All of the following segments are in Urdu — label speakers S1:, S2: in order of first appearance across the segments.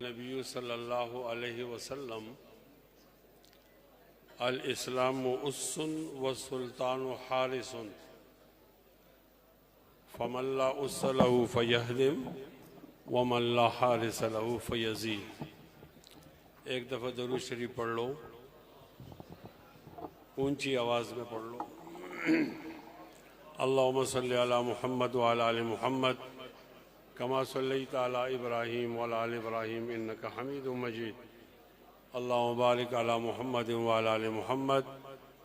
S1: النبی صلی اللہ علیہ وسلم الاسلام اس والسلطان حارس فمن لا اس له فیہدم ومن لا حارس له فیزید۔ ایک دفعہ درود شریف پڑھ لو، اونچی آواز میں پڑھ لو۔ اللہم صلی علی محمد وعلی آل محمد کما صلیت علی ابراہیم وعلی آل ابراہیم انکا حمید مجید۔ اللہم بارک علی محمد وعلی آل محمد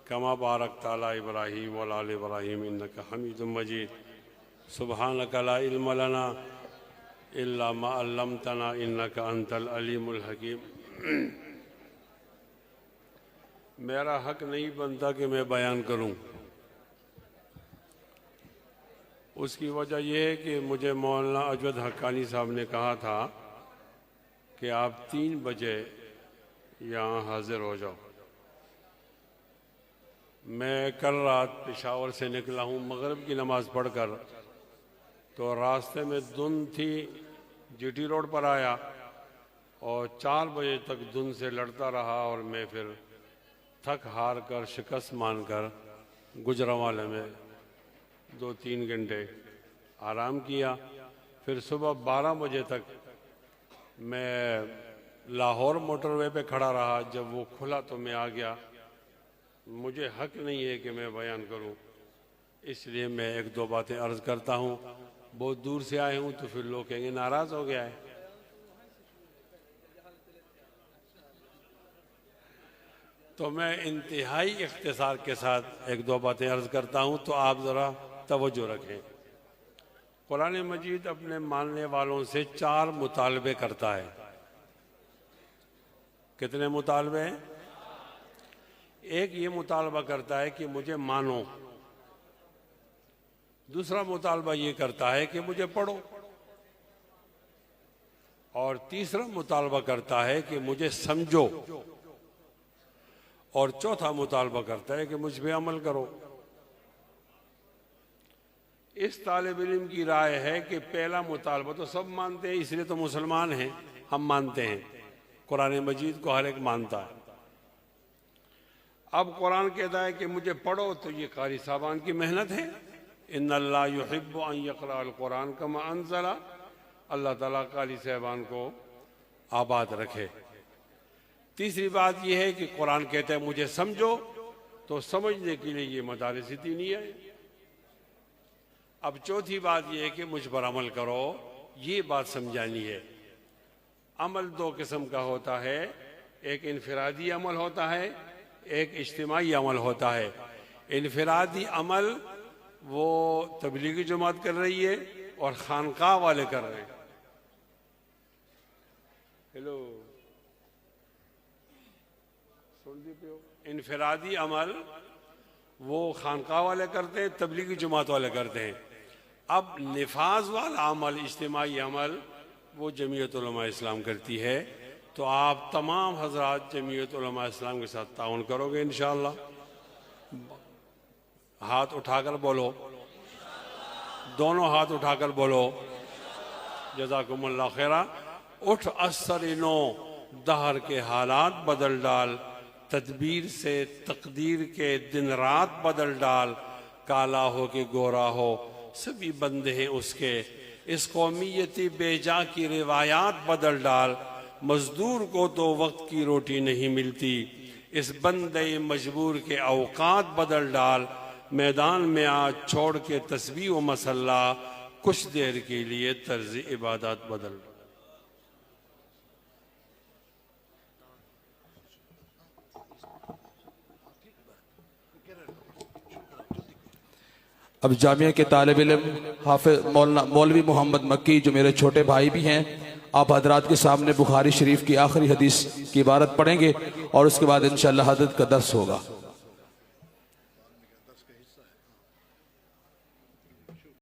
S1: کما بارکت علی ابراہیم وعلی آل ابراہیم انکا حمید مجید۔ سبحانک لا علم لنا الا ما علمتنا انکا انت العلیم الحکیم۔ میرا حق نہیں بنتا کہ میں بیان کروں، اس کی وجہ یہ ہے کہ مجھے مولانا اجود حقانی صاحب نے کہا تھا کہ آپ 3 بجے یہاں حاضر ہو جاؤ۔ میں کل رات پشاور سے نکلا ہوں مغرب کی نماز پڑھ کر، تو راستے میں دھند تھی، جی ٹی روڈ پر آیا اور 4 بجے تک دھند سے لڑتا رہا، اور میں پھر تھک ہار کر شکست مان کر گجرانوالے میں 2-3 گھنٹے آرام کیا۔ پھر صبح 12 بجے تک میں لاہور موٹر وے پہ کھڑا رہا، جب وہ کھلا تو میں آ گیا۔ مجھے حق نہیں ہے کہ میں بیان کروں، اس لیے میں 1-2 باتیں عرض کرتا ہوں۔ بہت دور سے آئے ہوں تو پھر لوگ کہیں گے ناراض ہو گیا ہے۔ تو میں انتہائی اختصار کے ساتھ 1-2 باتیں عرض کرتا ہوں، تو آپ ذرا توجہ رکھیں۔ قرآن مجید اپنے ماننے والوں سے 4 مطالبے کرتا ہے۔ کتنے مطالبے ہیں؟ ایک یہ مطالبہ کرتا ہے کہ مجھے مانو، دوسرا مطالبہ یہ کرتا ہے کہ مجھے پڑھو، اور تیسرا مطالبہ کرتا ہے کہ مجھے سمجھو، اور چوتھا مطالبہ کرتا ہے کہ مجھ پہ عمل کرو۔ اس طالب علم کی رائے ہے کہ پہلا مطالبہ تو سب مانتے ہیں، اس لیے تو مسلمان ہیں، ہم مانتے ہیں، قرآن مجید کو ہر ایک مانتا ہے۔ اب قرآن کہتا ہے کہ مجھے پڑھو، تو یہ قاری صاحبان کی محنت ہے۔ ان اللہ یحب ان یقرأ القرآن کما انزل۔ اللہ تعالیٰ قاری صاحبان کو آباد رکھے۔ تیسری بات یہ ہے کہ قرآن کہتا ہے مجھے سمجھو، تو سمجھنے کے لیے یہ مدارس دینی ہے۔ اب چوتھی بات یہ ہے کہ مجھ پر عمل کرو، یہ بات سمجھانی ہے۔ عمل 2 قسم کا ہوتا ہے، ایک انفرادی عمل ہوتا ہے، ایک اجتماعی عمل ہوتا ہے۔ انفرادی عمل وہ تبلیغی جماعت کر رہی ہے اور خانقاہ والے کر رہے ہیں۔ ہیلو، انفرادی عمل وہ خانقاہ والے کرتے ہیں، تبلیغی جماعت والے کرتے ہیں۔ اب نفاذ والا عمل، اجتماعی عمل، وہ جمعیت علماء اسلام کرتی ہے۔ تو آپ تمام حضرات جمعیت علماء اسلام کے ساتھ تعاون کرو گے انشاءاللہ؟ ہاتھ اٹھا کر بولو، دونوں ہاتھ اٹھا کر بولو جزاکم اللہ خیرہ۔ اٹھ اثر نو، دہر کے حالات بدل ڈال، تدبیر سے تقدیر کے دن رات بدل ڈال۔ کالا ہو کہ گورا ہو سبھی بندے ہیں اس کے، اس قومیتی بے جا کی روایات بدل ڈال۔ مزدور کو تو وقت کی روٹی نہیں ملتی، اس بندے مجبور کے اوقات بدل ڈال۔ میدان میں آج چھوڑ کے تسبیح و مصلی، کچھ دیر کے لیے طرز عبادات بدل ڈال۔
S2: اب جامعہ کے طالب علم حافظ مولوی محمد مکی، جو میرے چھوٹے بھائی بھی ہیں، آپ حضرات کے سامنے بخاری شریف کی آخری حدیث کی عبارت پڑھیں گے، اور اس کے بعد انشاءاللہ حضرت کا درس ہوگا۔